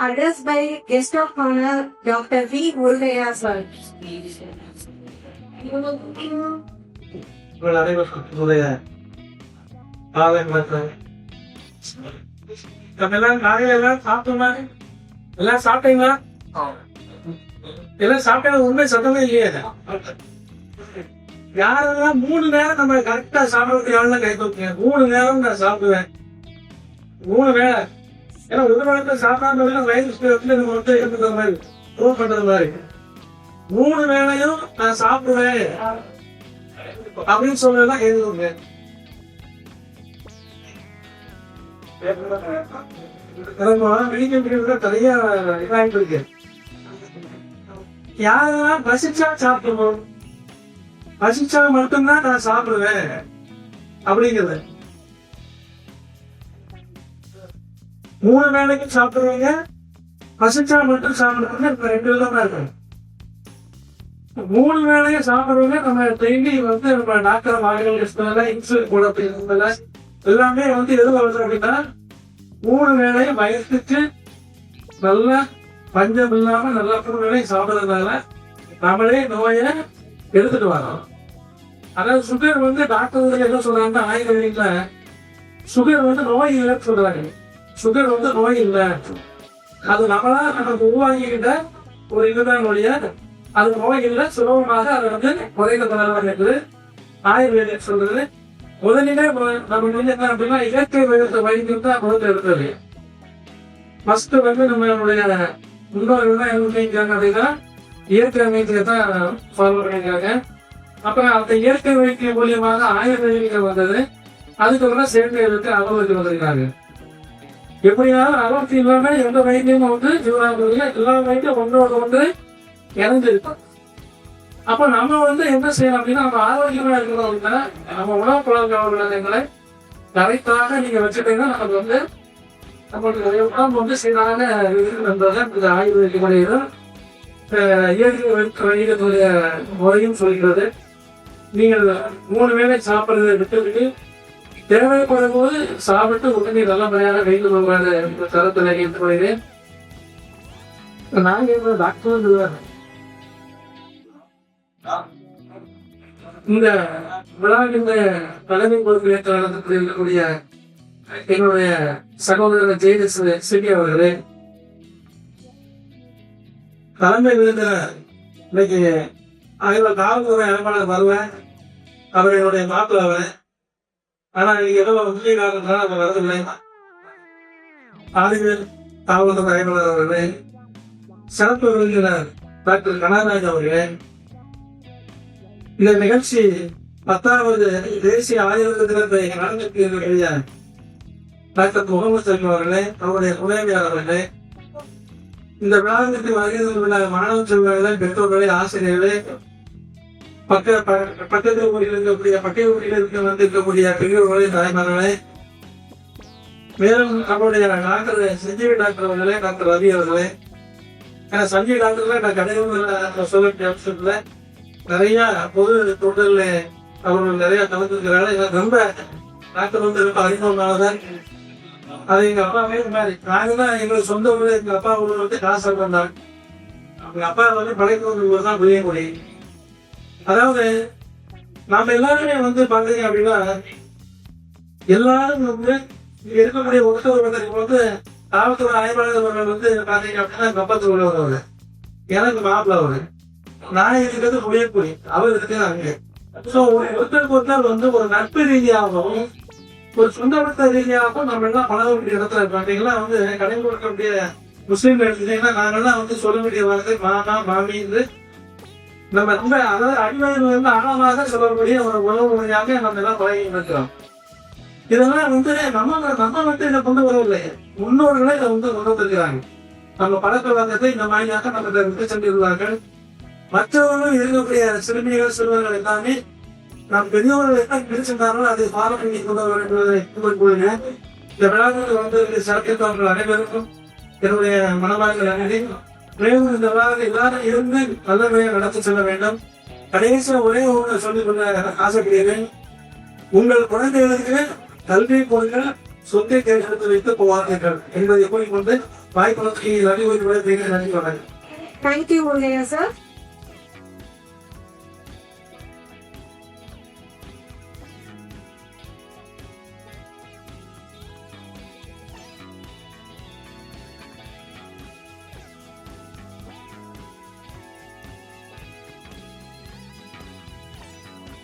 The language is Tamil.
addressed by guest of honor Dr. V. Murugaya sir. உங்கள் அனைவருடைய காலை வணக்கம். நம்ம எல்லாம் காலையில எல்லாம் சாப்பிட்டோமா? எல்லாம் சாப்பிட்டீங்களா? எல்லாம் சாப்பிட்டா உண்மை சத்தமே இல்லையே. யாரெல்லாம் 3 நேரம் நம்ம கரெக்டா சாப்பிடறதுக்கு யாரெல்லாம் கை தூக்குங்க. 3 நேரம் நான் சாப்பிடுவேன். 3 வேளை. ஏன்னா ஒரு வேளை சாப்பிடாம வயசு நம்ம வந்து இருக்கிற மாதிரி ப்ரூவ் பண்றது மாதிரி 3 வேளையும் நான் சாப்பிடுவேன் அப்படின்னு சொல்லலாம். எழுதுங்க. நிறைய இதாயிட்டு இருக்கு. யாரெல்லாம் பசிச்சா சாப்பிடணும், பசிச்சா மட்டும்தான் நான் சாப்பிடுவேன் அப்படிங்கிறது. 3 வேளைக்கும் சாப்பிடுறவங்க பசிச்சா மட்டும் சாப்பிடுறவங்க 2 விதமா இருக்கும். 3 வேளையும் சாப்பிடுறவங்க நம்ம டெய்லி வந்து நம்ம டாக்டர் வாங்கல இன்சுலின் கூட அப்படிங்கிறதுல எல்லாமே வந்து எது வருது அப்படின்னா 3 வேளையும் வயசுக்கு நல்லா பஞ்சம் இல்லாம நல்லா 3 வேளையும் சாப்பிடுறதுனால நம்மளே நோயை எடுத்துட்டு வரோம். அதாவது சுகர் வந்து டாக்டர் என்ன சொல்றாங்கன்னா ஆயுர்வேதிக்ல சுகர் வந்து நோய் இல்லைன்னு சொல்றாங்க. சுகர் வந்து நோய் இல்லை, அது நம்மளா நமக்கு உருவாக்கிக்கிட்ட ஒரு இதுதான் நோய. அது நோய் இல்லை, சுலபமாக அதை வந்து குறைக்கிறதுனால இருக்குது ஆயுர்வேதிக் சொல்றது. முதலிலே நம்ம வந்து என்ன அப்படின்னா இயற்கை வைத்தியம் தான் முதல்ல இருக்கிறது. ஃபர்ஸ்ட் வந்து நம்மளுடைய முன்னோர்கள் தான் என்ன செஞ்சாங்க அப்படின்னா இயற்கை வைத்தியத்தை தான் ஃபாலோ பண்ணியிருக்காங்க. அப்புறம் அந்த இயற்கை வைத்தியம் மூலியமாக ஆயுர்வேதிகள் வந்தது. அதுக்கப்புறம் செயற்கைகளுக்கு அலோபதி வந்திருக்காங்க. எப்படியாவது அலோபதி இல்லாம எந்த வைத்தியமும் வந்து ஜீவனாக எல்லா வைத்தியம் ஒன்றோடு ஒன்று இறந்துருக்கும். அப்ப நம்ம வந்து என்ன செய்யணும் அப்படின்னா நம்ம ஆரோக்கியமா இருக்கணும் அப்படின்னா நம்ம உணவு பழக்க வழக்கங்களை கரெக்டாக நீங்க வச்சுட்டீங்கன்னா நமக்கு வந்து நம்மளுக்கு உடம்பு வந்து சீரான இருக்குன்றத இந்த ஆயுர்வேதிக் முறையிலும் இயற்கை வைத்தியத்துடைய முறையும் சொல்கிறது. நீங்கள் 3 வேளை சாப்பிட்றதை விட்டு தேவைப்படும் போது சாப்பிட்டு உடனே நல்ல முறையாக வைத்து கொள்வாங்க தரத்தில் என்று வருகிறேன். நாங்கள் டாக்டர் சொல்லுவாங்க. இந்த விழாவின் தலைமை பொறுப்பில் நடத்தப்பட்டு இருக்கக்கூடிய என்னுடைய சகோதரர் ஜெயதேஸ் சிபி அவர்களே, தலைமை விருந்தினர் இன்னைக்கு காவல்துறை அமைப்பாளர் வருவேன், அவர் என்னுடைய மாப்பிள்ள அவர். ஆனா இன்னைக்கு ஏதோ முக்கிய காரணத்தினால அவர் வரதில்லை. ஆளுநர் காவல்துறை அமைப்பாளர் அவர்களே, சிறப்பு விருந்தினர் டாக்டர் கனகராஜ் அவர்களே, இந்த நிகழ்ச்சி 10வது தேசிய ஆயுர்வேத தினத்தை நடந்திருக்கக்கூடிய டாக்டர் முகமது சலீம் அவர்களே, அவருடைய துணைவியார் அவர்களே, இந்த விழாவிற்கு வருகின்ற மாணவ செல்வர்களே, பெற்றோர்களே, ஆசிரியர்களே, பக்கத்து ஊரில் இருக்கக்கூடிய பக்கை ஊரில் இருக்கக்கூடிய பெரியவர்களே, தாய்மார்களே, மேலும் நம்முடைய டாக்டர் சஞ்சீவி டாக்டர் அவர்களே, டாக்டர் ரவி அவர்களே. ஏன்னா சஞ்சீவி டாக்டர்ல நான் கடையில் சொல்ல அவசரத்துல நிறைய பொது தொண்டர்ல அவர்கள் நிறைய கலந்துருக்கிறாங்க. ரொம்ப டாக்டர் வந்து ரொம்ப அறிமுகமானதான். அது எங்க அப்பாவே மாதிரி நாங்க தான் எங்களுக்கு சொந்த ஊர். எங்க அப்பா ஊர் வந்து காசு வந்தாங்க. எங்க அப்பா வந்து படைப்பு ஊர் தான் புளியங்குடி. அதாவது நாம எல்லாருமே வந்து பாத்தீங்க அப்படின்னா எல்லாரும் வந்து இங்க இருக்கக்கூடிய ஒருத்தர் வந்து காவல்துறை ஆய்வாளர்கள் வந்து பாத்தீங்க அப்படின்னா எங்க அப்பா உள்ளவர். எனக்கு மாப்பிள்ள அவரு, நான் இருக்கிறது புளியங்குடி, அவர் இருக்கிறது அங்கே. ஸோ ஒருத்தருக்கு ஒருத்தர் வந்து ஒரு நட்பு ரீதியாகவும் ஒரு சொந்தபத்த ரீதியாகவும் நம்ம எல்லாம் பழகக்கூடிய இடத்துல பார்த்தீங்கன்னா வந்து கடையில் கொடுக்கக்கூடிய முஸ்லீம்கள் எடுத்துட்டீங்கன்னா நாங்கெல்லாம் வந்து சொல்ல வேண்டிய வார்த்தை மாமா மாமி என்று நம்ம ரொம்ப அதாவது அடிமையில் வந்து ஆழமாக சொல்லக்கூடிய ஒரு உணவு முறையாக நம்ம எல்லாம் பழகி இருக்கிறோம். இதெல்லாம் வந்து நம்ம வந்து இதை கொண்டு வரவில்லை, முன்னோர்களே இதை வந்து கொண்டு வந்திருக்கிறாங்க. நம்ம பழக்க வழக்கத்தை இந்த மாதிரியாக நம்ம இதை விட்டு சென்றுள்ளார்கள். மற்றவர்களும் இருக்கக்கூடிய சிறுமிகள் சிறுவர்கள் எல்லாமே நம் பெரியவர்கள் என்ன பிடிச்சிருந்தாலும் அதை ஃபாலோ பண்ணி கொண்டு வர என்பதை கூறுங்க. இந்த விழாவில் வந்து சிறப்பித்தவர்கள் அனைவருக்கும் என்னுடைய மனவாழ்கள் நன்றி. மேலும் இந்த விழாவில் எல்லாரும் இருந்து நல்ல முறையாக நடத்தி செல்ல வேண்டும். கடைசியா ஒரே ஒன்று சொல்லிக் கொள்ள ஆசைப்படுகிறேன். உங்கள் குழந்தைகளுக்கு கல்வி கொடுங்க, சொத்தை தேர்ந்தெடுத்து வைத்து போவார்கள் என்பதை கூறிக்கொண்டு வாய்ப்புகளுக்கு நன்றி கூறி நன்றி வணக்கம். தேங்க்யூ முருகையா சார்.